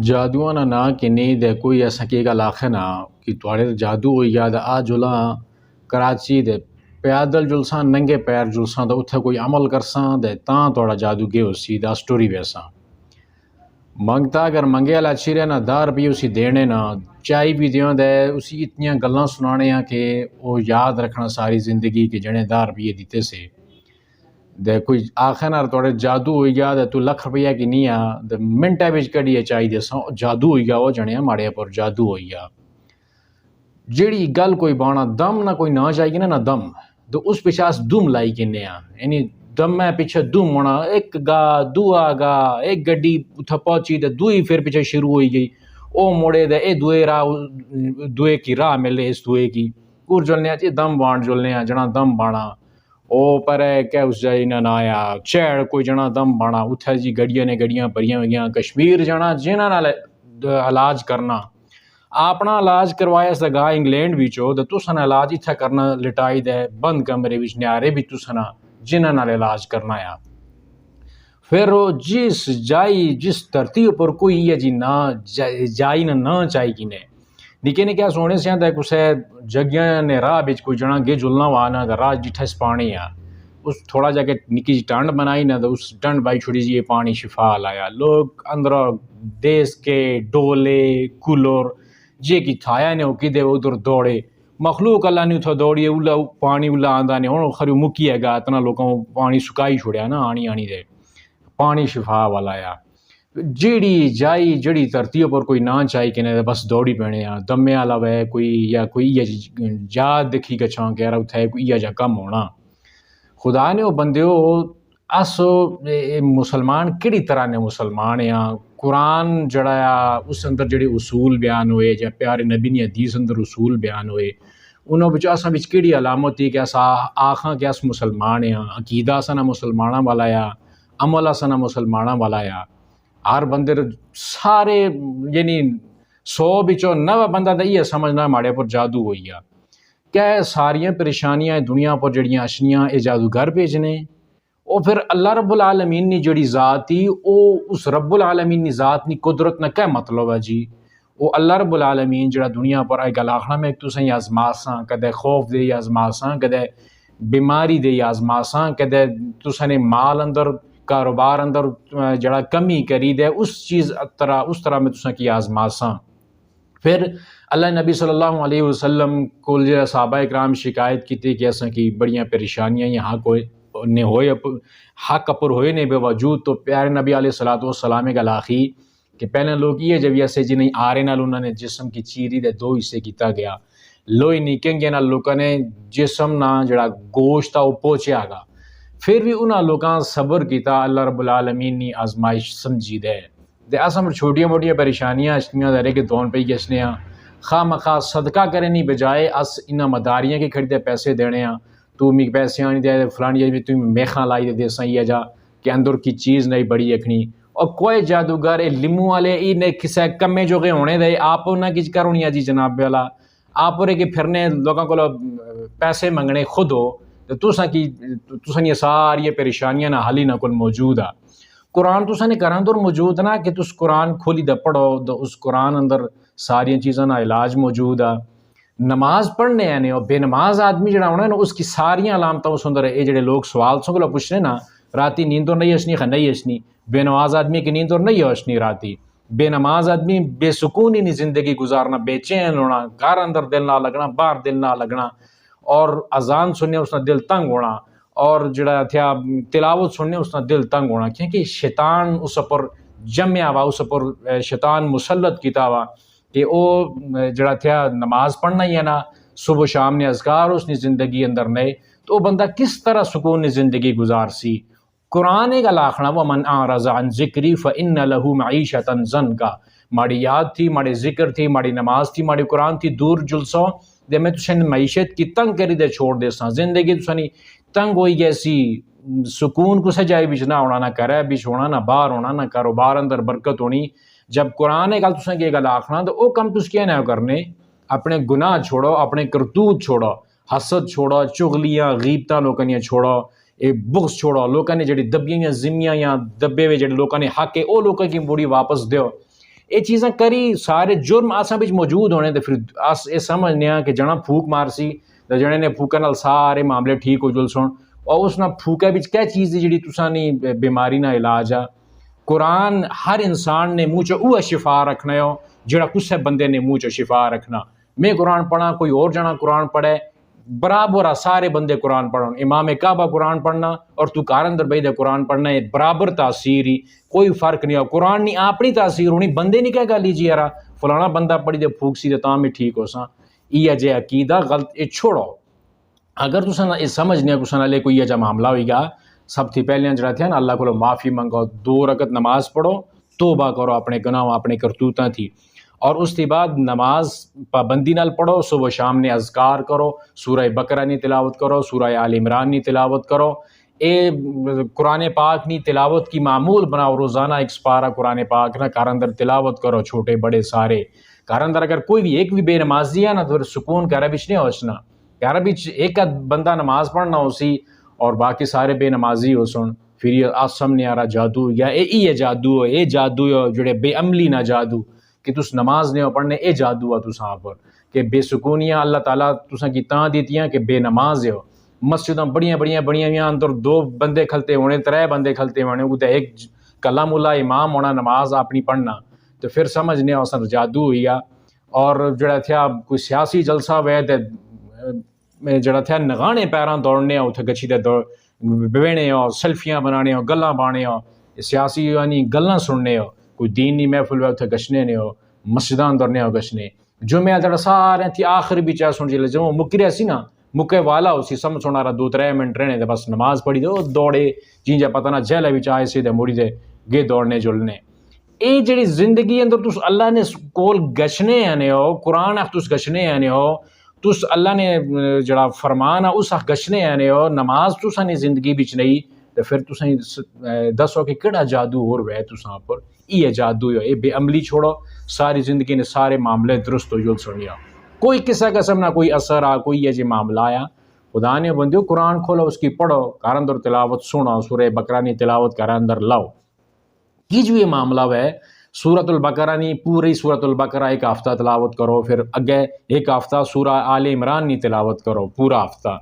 جادو نا کہ نہیں دے کوئی ایسا کہ گل آخے نا کہ تھوڑے جادو ہوئی یاد آ جلا کراچی دے پیادل جلساں ننگے پیر جلساں تو اتھے کوئی عمل کرساں دے تاں تھوڑا جادو کے اسی دا سٹوری ویساں منگتا اگر منگے والا اچھی رہنا 10 روپیے اسی دینے نا چائے بھی دیوں دے اسی اتنیاں گلاں سنانے ہیں کہ وہ یاد رکھنا ساری زندگی کہ جنے 10 روپیے دیتے سے دے کوئی آخر نہ تھوڑے جادو ہوئی گیا دے تو لکھ 1 روپیہ کی نہیں آ دے منٹے بچ کڑیے چاہی دے ساں جادو ہوئی گیا وہ جنے ماڑے پر جادو ہوئی گیا جیڑی گل کوئی بانا دم نہ کوئی نہ چاہیے نا دم تو اس پیچھے دم لائی کنے آ یعنی دم میں پیچھے دم ہونا ایک گا دعا گا ایک گڈی اتھا پہنچی دے دوئی پھر پیچھے شروع ہوئی گئی او موڑے دے اے دوئے کی راہ ملے اس دوئے کی کور جلنے آج دم بانڈ جلنے آ جنا دم بانا او پر ہے کہ اس جائی نہ آیا چیڑ کوئی جنا دم بانا اتھا جی گڑیاں نے گڑیاں پریاں ہوئیاں کشمیر جانا جنہ نہ علاج کرنا اپنا علاج کروایا سا گا انگلینڈ بچو تو تسن علاج اتھا کرنا لٹائی دے بند کمرے بچ نیارے بھی تسنا جنہ نال علاج کرنا ہے پھر وہ جس جائی جس ترتیب پر کوئی یہ جی نہ جائی نہ چاہی کی نے نکے نے کیا سونے سے آتا ہے کسے جگیاں نے راہ بچ کوئی جنا گے جلنا وانا دا راہ جٹھا اس پانی آ اس تھوڑا جا کے نکی جی ٹانڈ بنائی نا تو اس ٹانڈ بائی چھوڑی جی یہ پانی شفا لایا لوگ اندر دیس کے ڈولے کولر جے کی تھایا نے کی دے ادھر دوڑے مخلوق اللہ نے اتھا دوڑی اولا پانی اولا آندہ نے ہوں خریو مکی ہے گا اتنا لوگوں پانی سکائی چھوڑیا نا آنی دے پانی شفا والا یا جیڑی جائی جڑی ترتیب پر کوئی نہ چاہی کہ نہیں بس دوڑی پینے ہیں دمے والا ہے کوئی یا کوئی یہ جاد دکھی گچھاں کہہ رہا اتھا کوئی یہ جا کم ہونا خدا نے وہ بندے ہو اس مسلمان کڑی طرح نے مسلمان ہیں قرآن جڑایا اس اندر جڑے اصول بیان ہوئے یا پیارے نبی نے حدیث اندر اصول بیان ہوئے انہوں بچ اساں بچ کیڑی علامت تھی کہ اسا آکھاں کہ اس مسلمان ہیں عقیدہ اساں مسلماناں والا یا عمل اساں مسلماناں والا یا ہر بندے سارے یعنی 100 بچوں 90 بندہ دا یہ سمجھنا ماڑے پر جادو ہوئی ہے کہ ساریاں پریشانیاں دنیا پر جڑیاں اشنیاں اے جادوگر بھیجنے او پھر اللہ رب العالمین نے جڑی ذات تھی او اس رب العالمین نے ذات نے قدرت نہ کیا مطلب ہے جی وہ اللہ رب العالمین جڑا دنیا پر آئے گلاخنا میں تسیں آزماساں کدے خوف دے آزماساں کدے بیماری دے آزماساں کدے تسیں مال اندر کاروبار اندر جڑا کمی کری دے اس طرح میں تسیں کی آزماساں پھر اللہ نبی صلی اللہ علیہ وسلم کو جو صحابہ اکرام شکایت کی تھی کہ ایسا کی بڑیاں پریشانیاں یہاں کوئی نے ہوئے حق اپر ہوئے نے بے وجود تو پیارے نبی علیہ السلام گلاخی کہ پہلے لوگ یہ جب ایسے جی نہیں آرے نال انہوں نے جسم کی چیری دے 2 حصے کیتا گیا لوئی نکیں گے نال لوگوں نے جسم نہ جڑا گوشت تھا وہ پہنچیا گا پھر بھی انہاں لوگاں صبر کیتا اللہ رب العالمین نے آزمائش سمجھی دے اساں چھوٹیاں موٹیاں پریشانیاں اشنیاں دے کے دون پہ گسنے ہیں خواہ مخواہ صدقہ کرے نہیں بجائے اس انہاں مداریاں کے کھڑی دے پیسے دینے ہیں تو می پیسے آنی دے فلانی جی تم میخاں لائی دے سائیں یہ جا کہ اندر کی چیز نہیں بڑی اکھنی اور کوئی جادوگر لیمو والے ای نے کسے کمے جو گئے ہونے دے آپ نہ کچھ کرونی جی جناب والا آپ رہے کہ پھرنے لوگوں کو پیسے منگنے خود ہو تو تساں یہ ساری پریشانیاں نہ حالی نہ کل موجود ہے قرآن تساں نے کران دور موجود نہ کہ تس قرآن کھولی دے پڑھو تو اس قرآن اندر ساری چیزاں نہ علاج موجود ہے نماز پڑھنے ہیں اور بے نماز آدمی جڑا ہونا ہے نا اس کی ساری علامتوں اس اندر یہ جڑے لوگ سوال سو کو پوچھنے نا راتی نیندر نہیں اشنی نہیں اشنی بے نماز آدمی کی نیندر نہیں اشنی راتی بے نماز آدمی بے سکونی نہیں زندگی گزارنا بے چین ہونا گھر اندر دل نہ لگنا باہر دل نہ لگنا اور اذان سننے اس نے دل تنگ ہونا اور جڑا تھیا تلاوت سننے اس نے دل تنگ ہونا کیونکہ شیطان اس پر جمیا ہوا اس پر شیطان مسلط کیتا ہوا کہ او جڑا تھیا نماز پڑھنا ہی ہے نا صبح شام نے اذکار اس نے زندگی اندر نئے تو بندہ کس طرح سکون زندگی گزار سی قرآن کا لاکھنا ومن اعرض عن ذکری فإن له معیشۃ ضنکا ماڑی یاد تھی ماڑی ذکر تھی ماڑی نماز تھی ماڑی قرآن تھی دور جلسوں دے میں تسیں معیشت کی تنگ کری دے چھوڑ دے ساں زندگی تسیں تنگ ہوئی گیسی سکون کو سجائی بچ نہ ہونا نہ کرے بچ ہونا نہ باہر ہونا نہ کاروبار اندر برکت ہونی جب قرآن گل تسیں کی گل آخنا تو وہ کم تس کیا نہ کرنے اپنے گناہ چھوڑو اپنے کرتوت چھوڑو حسد چھوڑو چغلیاں غیبتاں لوکاں نے چھوڑو اے بغض چھوڑو لوکاں نے جڑی دبیاں زمیاں یا دبے ہوئے جڑے لوکاں نے حق ہے وہ لوکاں کی بوڑی واپس دیو یہ چیزاں کری سارے جرم آساں بچ موجود ہونے تے پھر اس یہ سمجھنے ہاں کہ جنا پھوک مارسی تے جنے نے پھوکن نال سارے معاملے ٹھیک ہو جل سن اور اس نہ پھوکے بچ کیا چیز جڑی تساں نی بیماری نہ علاج آ قرآن ہر انسان نے منہ چ اوہ شفا رکھنا ہو جڑا کسے بندے نے منہ چ شفا رکھنا میں قرآن پڑھا کوئی اور جنا قرآن پڑھے برابر آ سارے بندے قرآن پڑھن امام کعبہ قرآن پڑھنا اور تو کار اندر بھائی دے قرآن پڑھنا ہے برابر تاثیر ہی کوئی فرق نہیں ہو قرآن نہیں اپنی تاثیر ہونی بندے نہیں کہہ گا لیجیے یارا فلانا بندہ پڑھی دے پھوک سی دے تاں میں ٹھیک ہو سا یہ جے عقیدہ غلط یہ چھوڑو اگر تساں یہ سمجھنے تساں لے کوئی یہ جا معاملہ ہوئی گا سب تھی پہلے جڑا تھا نا اللہ کو معافی منگو 2 رکعت نماز پڑھو توبہ کرو اپنے گناہ اپنے کرتوتاں تھی اور اس کے بعد نماز پابندی نال پڑھو صبح شام نے اذکار کرو سورہ بقرہ نی تلاوت کرو سورہ آل عمران نی تلاوت کرو اے قرآن پاک نی تلاوت کی معمول بناؤ روزانہ ایک سپارہ قرآن پاک نہ کار اندر تلاوت کرو چھوٹے بڑے سارے کار اندر اگر کوئی بھی ایک بھی بے نمازی ہے نا تو سکون گھر بچ نہیں ہوچنا گھر بچ ایک بندہ نماز پڑھنا ہو سی اور باقی سارے بے نمازی ہو سن پھر یہ آسم نے آرا جادو یا یہ جادو ہو یہ جادو ہو جڑے بے عملی نہ جادو کہ تس نماز نہیں ہو پڑھنے اے جادو ہے تساں پر کہ بے سکونیاں اللہ تعالیٰ تساں کی تاں دیتیاں کہ بے نماز ہو مسجداں بڑیاں اندر 2 بندے کھلتے ہونے 3 بندے کھلتے ہونے وہ ایک کلام اللہ امام ہونا نماز اپنی پڑھنا تو پھر سمجھنے اساں جادو ہوئی ہے اور جڑا تھیا کوئی سیاسی جلسہ وے تے جڑا تھیا نگانے پیراں دوڑنے اتھے گچھی تے بہنے ہو سیلفیاں بنانے ہو گلاں بانے ہو سیاسی یعنی گلاں سننے ہو کوئی دینی محفل اتنے گچھنے نہیں ہو مسجداں اندر نہیں ہو گچھنے جمعہ جڑا سارے تھی آخر بھی چاہ سن جلے جو مکریا سی نا مکے والا اسی سمجھ سونا رہا 2-3 منٹ رہنے دے بس نماز پڑھی دو دوڑے جینجا پتہ نہ جہلے بھی چاہے سی دے موڑی دے گے دوڑنے جلنے اے جڑی زندگی اندر تس اللہ نے کول گچھنے آنے ہو قرآن اخ تس گچھنے آنے ہو تس اللہ نے جڑا فرمان ہے اس اخ گچھنے آنے ہو نماز تساں نے زندگی بچ نہیں تو پھر تساں دسو کہ کہڑا جادو اور وے تساں پر یہ جادو ہے یہ بے عملی چھوڑو ساری زندگی نے سارے معاملے درست ہو جل سنیا کوئی کسا قسم نہ کوئی اثر آ کوئی یہ جی معاملہ آیا خدا نے بندیو قرآن کھولو اس کی پڑھو کار اندر تلاوت سنو سورہ بقرہ نی تلاوت کار اندر لاؤ یہ جو یہ معاملہ ہے سورۃ البقرہ نی پوری سورۃ البقرہ ایک ہفتہ تلاوت کرو پھر اگے ایک ہفتہ سورہ آل عمران نی تلاوت کرو پورا ہفتہ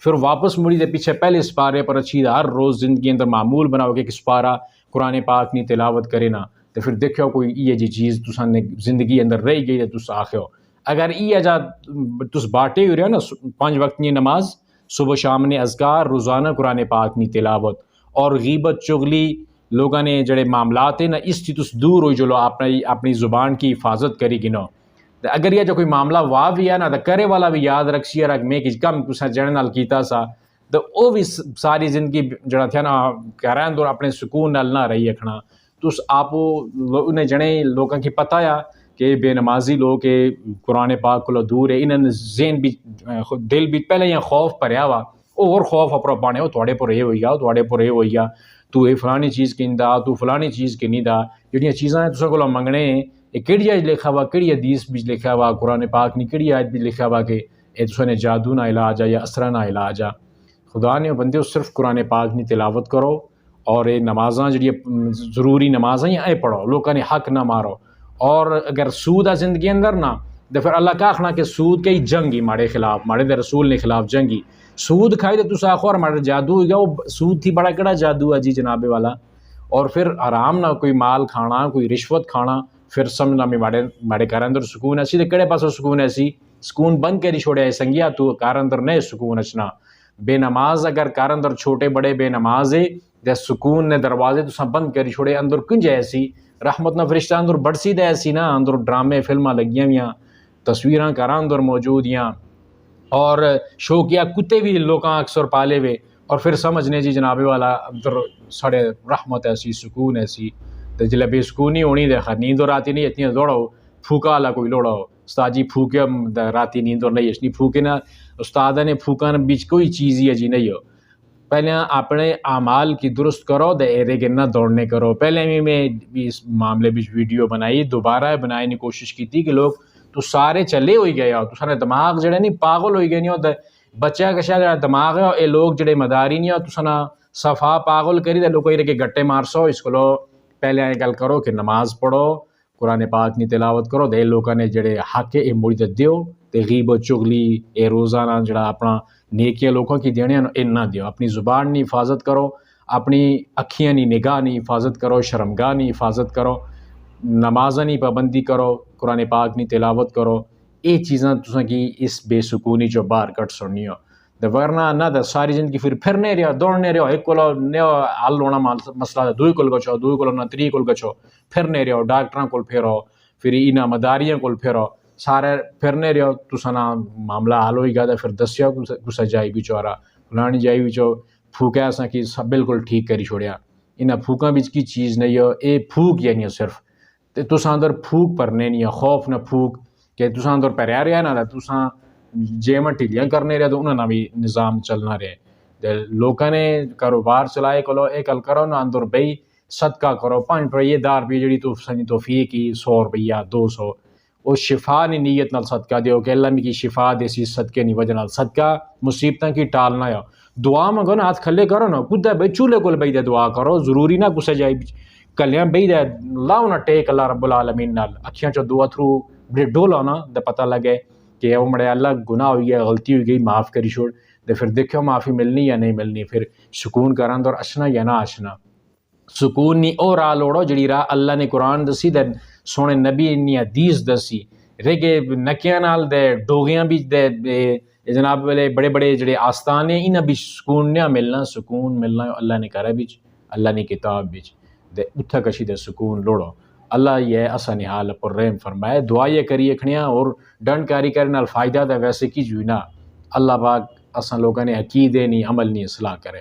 پھر واپس مڑی دے پیچھے پہلے سپارے پر اچھی ہر روز زندگی اندر معمول بناؤ کہ سپارہ قرآن پاک نی تلاوت کرے نا تو پھر دیکھو کوئی یہ جی چیز تساں نے زندگی اندر رہ گئی تو تس آخو اگر یہ جا تس باٹے ہو رہے ہو نا 5 وقت نی نماز صبح شام نے اذکار روزانہ قرآن پاک نی تلاوت اور غیبت چغلی لوگوں نے جڑے معاملات ہیں نا اس کی تس دور ہوئی چلو اپنی زبان کی حفاظت کری گنو اگر یہ جو کوئی معاملہ واہ بھی ہے نا تو کرے والا بھی یاد رکھسی رکھ میں کچھ کم تساں جڑے نال کیتا سا تو وہ بھی ساری زندگی جڑا تھا نا کہہ رہے ہیں اپنے سکون نال نہ رہی رکھنا تو آپ انہیں جنے لوگوں کی پتہ ہے کہ بے نمازی لوگ کہ قرآن پاک کو دور ہے انہوں نے ذہن بھی دل بھی پہلے یہ خوف پریا ہوا اور خوف اپنا بانے ہو تھوڑے پر یہ ہوئی گا تھوڑے پر یہ ہوئی گا تو یہ فلانی چیز کی دا تو فلانی چیز کی نہیں دا جڑیاں چیزاں تساں کو منگنے یہ کہڑی آج لکھا ہوا کہڑی حدیث بھی لکھا ہوا قرآن پاک نہیں کہڑی آج بھی لکھا ہوا کہ یہ تساں نے جادو نہ علاج آ یا اثر نہ علاج آ خدا نے بندے صرف قرآن پاک نہیں تلاوت کرو اور یہ نمازاں جڑی ضروری نمازاں یہ پڑھو لوگوں نے حق نہ مارو اور اگر سود آ زندگی اندر نہ تو پھر اللہ کا آخنا کہ سود کئی جنگی ماڑے خلاف ماڑے دے رسول نے خلاف جنگی سود کھائی تو تسا آخو اور ماڑے جادو ہو گیا وہ سود تھی بڑا کڑا جادو ہے جی جناب والا اور پھر آرام نہ کوئی مال کھانا کوئی رشوت کھانا پھر سمجھنا میں ماڑے گھر اندر سکون ایسی تو کہڑے پاسوں سکون ایسی سکون بند کری چھوڑے سنگیا تو کار اندر نہیں سکون اچنا بے نماز اگر کار اندر چھوٹے بڑے بے نماز ہے دے سکون نے دروازے تساں بند کری چھوڑے اندر کنج ایسی رحمت نہ فرشتہ اندر بڑسی دے ایسی نا اندر ڈرامے فلماں لگیاں ہویاں تصویراں کراں اندر موجود ہیں اور شوقیہ کتے بھی لوکاں اکثر پالے ہوئے اور پھر سمجھنے جی جناب والا اندر ساڑے رحمت ایسی سکون ایسی تو جلے بے سکونی ہونی دے خیر نیند راتی نہیں اتنی دوڑو پھوکا والا کوئی لوڑو استاد جی پھوکے راتی نیند نہیں اشنی پھوکے نا استاد نے پھوکا بیچ کوئی چیز ہی جی نہیں ہو پہلے اپنے اعمال کی درست کرو دے ایرے کے نہ دوڑنے کرو پہلے میں اس معاملے بھی ویڈیو بنائی دوبارہ بنانے کی کوشش کی تھی کہ لوگ تو سارے چلے ہوئی گئے ہو تو سارے دماغ جڑے نہیں پاگل ہوئی گئے نہیں ہوتے بچہ کشا جڑا دماغ ہے یہ لوگ جڑے مداری نہیں ہو تو سنا صفا پاگل کری دے لوگ کے گٹے مارسو اس کو لو پہلے یہ گل کرو کہ نماز پڑھو قرآن پاک کی تلاوت کرو تے لوگوں نے جڑے حق ہے موڑ دیو تے غیب و چغلی اے روزانہ جڑا اپنا نیکیاں لوگوں کی دینے ہیں نہ دیو. اپنی زبان کی حفاظت کرو، اپنی اکھیاں کی نگاہ کی حفاظت کرو، شرمگاہ کی حفاظت کرو، نمازاں کی پابندی کرو، قرآن پاک کی تلاوت کرو. یہ چیزاں تساں کی اس بے سکونی چو باہر کٹ سننی ہو. ورنہ نہ تو ساری زندگی پھر پھرنے رہو، دوڑنے رہو، ایک کو حل ہونا مسئلہ دوئی کول گچھو، دوئی کول نہ تری کول گچھو، پھرنے رہو، ڈاکٹراں کول پھرو، پھر انہاں مداریاں کول پھرو، سارے پھرنے رہو. تساں معاملہ حل ہوئی گیا تو پھر دسیو کسا جائی بچورا فلانی جائی بچو پھوکا اساں کی سب بالکل ٹھیک کری چھوڑیا. انہاں پھوکاں بچ کی چیز نہیں ہو، اے پھوک یعنی صرف تے تساں اندر پھوک پرنے نہیں ہے، خوف نہ پھوک کہ تساں اندر پریا رہا نہ تساں جیواں ٹھلیاں کرنے رہے تو انہاں نہ بھی نظام چلنا رہے. لوکاں نے کاروبار چلائے کلو اے کل کرو نہ اندر بئی صدقہ کرو 5 روپیے 10 روپیے جڑی تو سنی توفیق کی 100 روپیہ 200 وہ شفا نی نیت نال صدقہ دیو کہ اللہ کی شفا دیسی صدقے نی وجہ نال صدقہ مصیبتاں کی ٹالنا ہے. دعا منگو نا ہاتھ کھلے کرو نا کدے بھائی چولہے کول بئی دے دعا کرو، ضروری نہ کسے جائی کلیاں بئی دے لاؤ نا ٹیک اللہ رب العالمین نال اکھیاں چو دعا تھرو بڑے ڈولو نا تے پتہ لگے کہ او مڑے اللہ گناہ ہوئی ہے، غلطی ہوئی گئی، معاف کری چھوڑ تے پھر دیکھو معافی ملنی یا نہیں ملنی، پھر سکون کر اندر اشنا یا نہ اشنا. سکون نی او راہ لوڑو جڑی راہ اللہ نے قرآن دسی تے سونے نبی نی حدیث دسی. رگے نکیاں نال دے ڈوگیاں بھی دے جناب والے بڑے بڑے جڑے آستانے انہاں بھی سکون نہ ملنا. سکون ملنا اللہ نے کرا بچ اللہ نے کتاب بچ دے اتھا کشی دے سکون لوڑو. اللہ یہ اسا نحال پر رحم فرمائے. دعا یہ کریے کھنیاں اور ڈنڈ کاری کرنے نال فائدہ دے ویسے کی جوئی نہ. اللہ پاک اساں لوگوں نے عقیدے نی عمل نی اصلاح کرے.